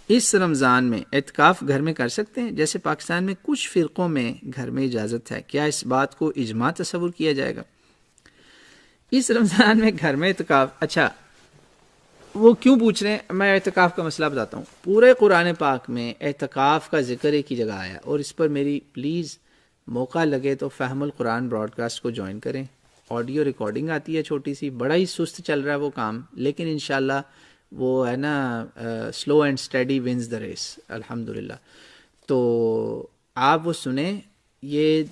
اس رمضان میں اعتکاف گھر میں کر سکتے ہیں؟ جیسے پاکستان میں کچھ فرقوں میں گھر میں اجازت ہے، کیا اس بات کو اجماع تصور کیا جائے گا؟ اس رمضان میں گھر میں اعتکاف، اچھا وہ کیوں پوچھ رہے ہیں؟ میں اعتکاف کا مسئلہ بتاتا ہوں۔ پورے قرآن پاک میں اعتکاف کا ذکر ایک ہی جگہ آیا، اور اس پر میری پلیز موقع لگے تو فہم القرآن براڈ کاسٹ کو جوائن کریں۔ آڈیو ریکارڈنگ آتی ہے چھوٹی سی، بڑا ہی سست چل رہا ہے وہ کام، لیکن انشاءاللہ وہ ہے نا slow and steady wins the race, الحمدللہ۔ تو آپ وہ سنیں، یہ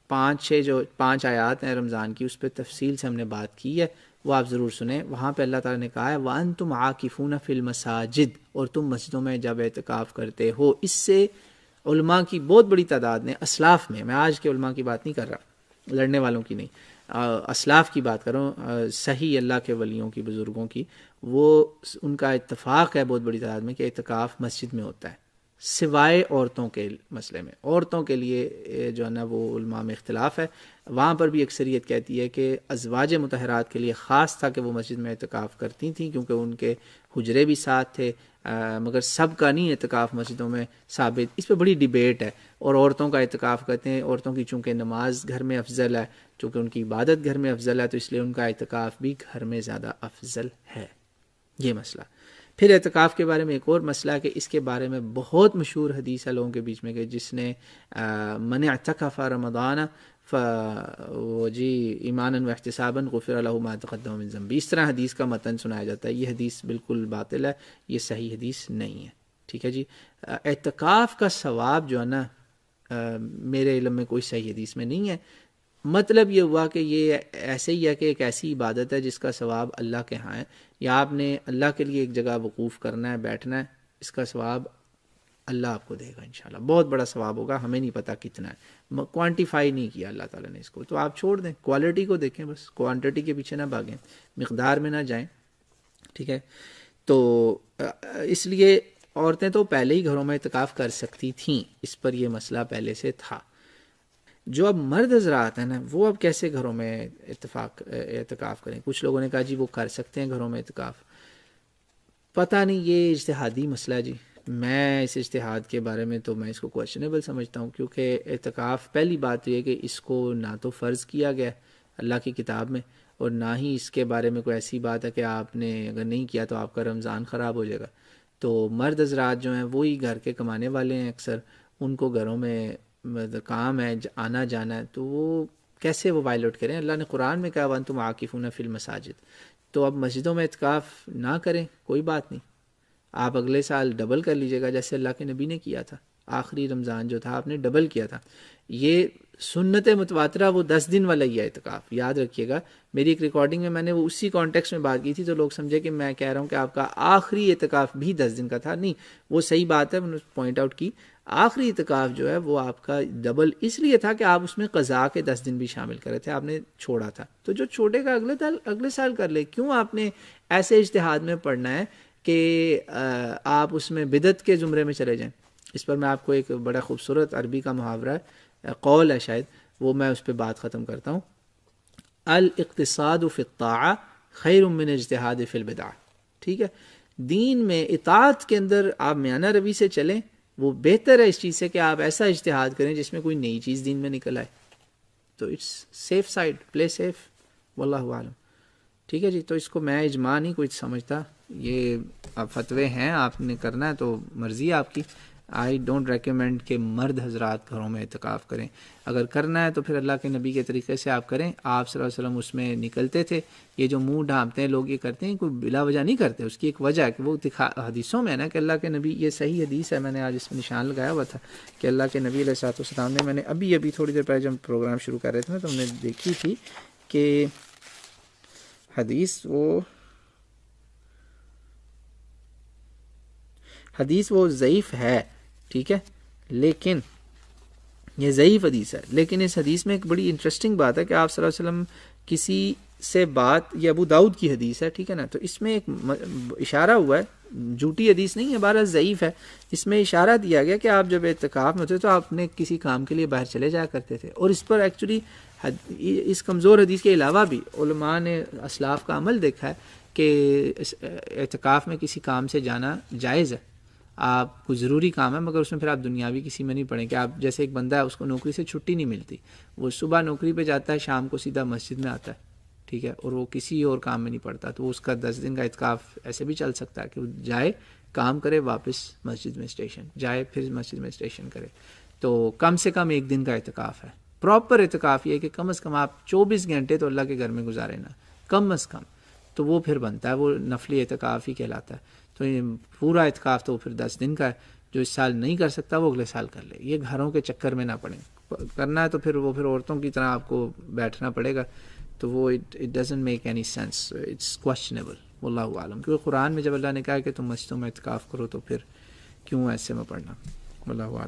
5 آیات ہیں رمضان کی، اس پہ تفصیل سے ہم نے بات کی ہے، وہ آپ ضرور سنیں۔ وہاں پہ اللہ تعالیٰ نے کہا ہے وَأَنْتُمْ عَاكِفُونَ فِي الْمَسَاجِدِ، اور تم مسجدوں میں جب اعتکاف کرتے ہو۔ اس سے علماء کی بہت بڑی تعداد نے، اسلاف میں آج کے علماء کی بات نہیں کر رہا، لڑنے والوں کی نہیں، اسلاف کی بات کروں، صحیح اللہ کے ولیوں کی، بزرگوں کی، وہ ان کا اتفاق ہے بہت بڑی تعداد میں کہ اعتکاف مسجد میں ہوتا ہے، سوائے عورتوں کے مسئلے میں۔ عورتوں کے لیے جو ہے نا وہ علماء میں اختلاف ہے، وہاں پر بھی اکثریت کہتی ہے کہ ازواج مطہرات کے لیے خاص تھا کہ وہ مسجد میں اعتکاف کرتی تھیں، کیونکہ ان کے حجرے بھی ساتھ تھے، مگر سب کا نہیں اعتکاف مسجدوں میں ثابت، اس پہ بڑی ڈیبیٹ ہے۔ اور عورتوں کا اعتکاف کرتے ہیں، عورتوں کی چونکہ نماز گھر میں افضل ہے، چونکہ ان کی عبادت گھر میں افضل ہے، تو اس لیے ان کا اعتکاف بھی گھر میں زیادہ افضل ہے، یہ مسئلہ۔ پھر اعتکاف کے بارے میں ایک اور مسئلہ ہے کہ اس کے بارے میں بہت مشہور حدیث ہے لوگوں کے بیچ میں کہ جس نے من اعتکف رمضان وہ جی ایمانا و احتسابا غفر له ما تقدم من ذنبه، اس طرح حدیث کا متن سنایا جاتا ہے۔ یہ حدیث بالکل باطل ہے، یہ صحیح حدیث نہیں ہے، ٹھیک ہے جی۔ اعتکاف کا ثواب جو ہے نا میرے علم میں کوئی صحیح حدیث میں نہیں ہے۔ مطلب یہ ہوا کہ یہ ایسے ہی ہے کہ ایک ایسی عبادت ہے جس کا ثواب اللہ کے ہاں ہے، یا آپ نے اللہ کے لیے ایک جگہ وقوف کرنا ہے، بیٹھنا ہے، اس کا ثواب اللہ آپ کو دے گا انشاءاللہ، بہت بڑا ثواب ہوگا، ہمیں نہیں پتا کتنا ہے، کوانٹیفائی نہیں کیا اللہ تعالیٰ نے اس کو، تو آپ چھوڑ دیں، کوالٹی کو دیکھیں، بس کوانٹٹی کے پیچھے نہ بھاگیں، مقدار میں نہ جائیں، ٹھیک ہے۔ تو اس لیے عورتیں تو پہلے ہی گھروں میں اعتکاف کر سکتی تھیں، اس پر یہ مسئلہ پہلے سے تھا۔ جو اب مرد حضرات ہیں نا، وہ اب کیسے گھروں میں اعتکاف کریں؟ کچھ لوگوں نے کہا جی وہ کر سکتے ہیں گھروں میں اعتکاف، پتہ نہیں، یہ اجتہادی مسئلہ ہے جی، میں اس اجتہاد کے بارے میں تو میں اس کو کویسچنیبل سمجھتا ہوں، کیونکہ اعتکاف پہلی بات یہ ہے کہ اس کو نہ تو فرض کیا گیا اللہ کی کتاب میں، اور نہ ہی اس کے بارے میں کوئی ایسی بات ہے کہ آپ نے اگر نہیں کیا تو آپ کا رمضان خراب ہو جائے گا۔ تو مرد حضرات جو ہیں وہی گھر کے کمانے والے ہیں، اکثر ان کو گھروں میں کام ہے، آنا جانا ہے، تو وہ کیسے وہ وائلیٹ کریں؟ اللہ نے قرآن میں کہا وَأَنْتُمْ عَاكِفُونَ فِي الْمَسَاجِدِ، تو اب مسجدوں میں اعتکاف نہ کریں، کوئی بات نہیں، آپ اگلے سال ڈبل کر لیجئے گا جیسے اللہ کے نبی نے کیا تھا، آخری رمضان جو تھا آپ نے ڈبل کیا تھا۔ یہ سنت متواترہ وہ 10 دن والا ہی ہے اعتکاف، یاد رکھیے گا، میری ایک ریکارڈنگ میں نے وہ اسی کانٹیکسٹ میں بات کی تھی، تو لوگ سمجھے کہ میں کہہ رہا ہوں کہ آپ کا آخری اعتکاف بھی 10 دن کا تھا، نہیں، وہ صحیح بات ہے، میں نے پوائنٹ آؤٹ کی، آخری اعتکاف جو ہے وہ آپ کا ڈبل اس لیے تھا کہ آپ اس میں قضاء کے 10 دن بھی شامل کرے تھے، آپ نے چھوڑا تھا، تو جو چھوٹے کا اگلے سال کر لے، کیوں آپ نے ایسے اجتہاد میں پڑھنا ہے کہ آپ اس میں بدعت کے زمرے میں چلے جائیں؟ اس پر میں آپ کو ایک بڑا خوبصورت عربی کا محاورہ ہے، قول ہے شاید، وہ میں اس پہ بات ختم کرتا ہوں، الاقتصاد فی الطاعہ خیر من اجتہاد فی البدع، ٹھیک ہے، دین میں اطاعت کے اندر آپ میانہ روی سے چلیں، وہ بہتر ہے اس چیز سے کہ آپ ایسا اجتہاد کریں جس میں کوئی نئی چیز دین میں نکل آئے، تو it's safe side, play safe, واللہ اعلم، ٹھیک ہے جی۔ تو اس کو میں اجماع نہیں کوئی سمجھتا، یہ اب فتوے ہیں، آپ نے کرنا ہے تو مرضی ہے آپ کی، آئی ڈونٹ ریکمینڈ کہ مرد حضرات گھروں میں اعتکاف کریں، اگر کرنا ہے تو پھر اللہ کے نبی کے طریقے سے آپ کریں، آپ صلی اللہ علیہ وسلم اس میں نکلتے تھے۔ یہ جو منہ ڈھانپتے ہیں لوگ، یہ کرتے ہیں کوئی بلا وجہ نہیں کرتے، اس کی ایک وجہ ہے کہ وہ حدیثوں میں ہے نا کہ اللہ کے نبی، یہ صحیح حدیث ہے، میں نے آج اس میں نشان لگایا ہوا تھا کہ اللہ کے نبی علیہ الصلوۃ والسلام نے، میں نے ابھی تھوڑی دیر پہلے جب پروگرام شروع کر رہے تھے نا تو ہم نے دیکھی تھی کہ حدیث وہ ضعیف ہے، ٹھیک ہے، لیکن یہ ضعیف حدیث ہے، لیکن اس حدیث میں ایک بڑی انٹرسٹنگ بات ہے کہ آپ صلی اللہ علیہ وسلم کسی سے بات، یہ ابو داؤد کی حدیث ہے، ٹھیک ہے نا، تو اس میں ایک اشارہ ہوا ہے، جھوٹی حدیث نہیں ہے، بہرحال ضعیف ہے، اس میں اشارہ دیا گیا کہ آپ جب اعتکاف میں ہوتے تو آپ نے کسی کام کے لیے باہر چلے جایا کرتے تھے، اور اس پر ایکچولی اس کمزور حدیث کے علاوہ بھی علماء نے اسلاف کا عمل دیکھا ہے کہ اعتکاف میں کسی کام سے جانا جائز ہے، آپ کو ضروری کام ہے مگر اس میں پھر آپ دنیاوی کسی میں نہیں پڑیں کہ آپ جیسے ایک بندہ ہے اس کو نوکری سے چھٹی نہیں ملتی، وہ صبح نوکری پہ جاتا ہے، شام کو سیدھا مسجد میں آتا ہے، ٹھیک ہے، اور وہ کسی اور کام میں نہیں پڑتا، تو اس کا 10 دن کا اعتکاف ایسے بھی چل سکتا ہے کہ وہ جائے کام کرے واپس مسجد میں اسٹیشن جائے پھر مسجد میں اسٹیشن کرے. تو کم سے کم 1 دن کا اعتکاف ہے. پراپر اعتکاف یہ ہے کہ کم از کم آپ 24 گھنٹے تو اللہ کے گھر میں گزارے نا، کم از کم، تو وہ پھر بنتا ہے، وہ نفلی اعتکاف ہی کہلاتا ہے. تو یہ پورا اعتکاف تو پھر 10 دن کا ہے. جو اس سال نہیں کر سکتا وہ اگلے سال کر لے. یہ گھروں کے چکر میں نہ پڑیں. کرنا ہے تو پھر وہ پھر عورتوں کی طرح آپ کو بیٹھنا پڑے گا، تو وہ it doesn't make any sense, it's questionable. واللہ عالم. کیونکہ قرآن میں جب اللہ نے کہا کہ تم مسجدوں میں اعتکاف کرو تو پھر کیوں ایسے میں پڑھنا. واللہ عالم.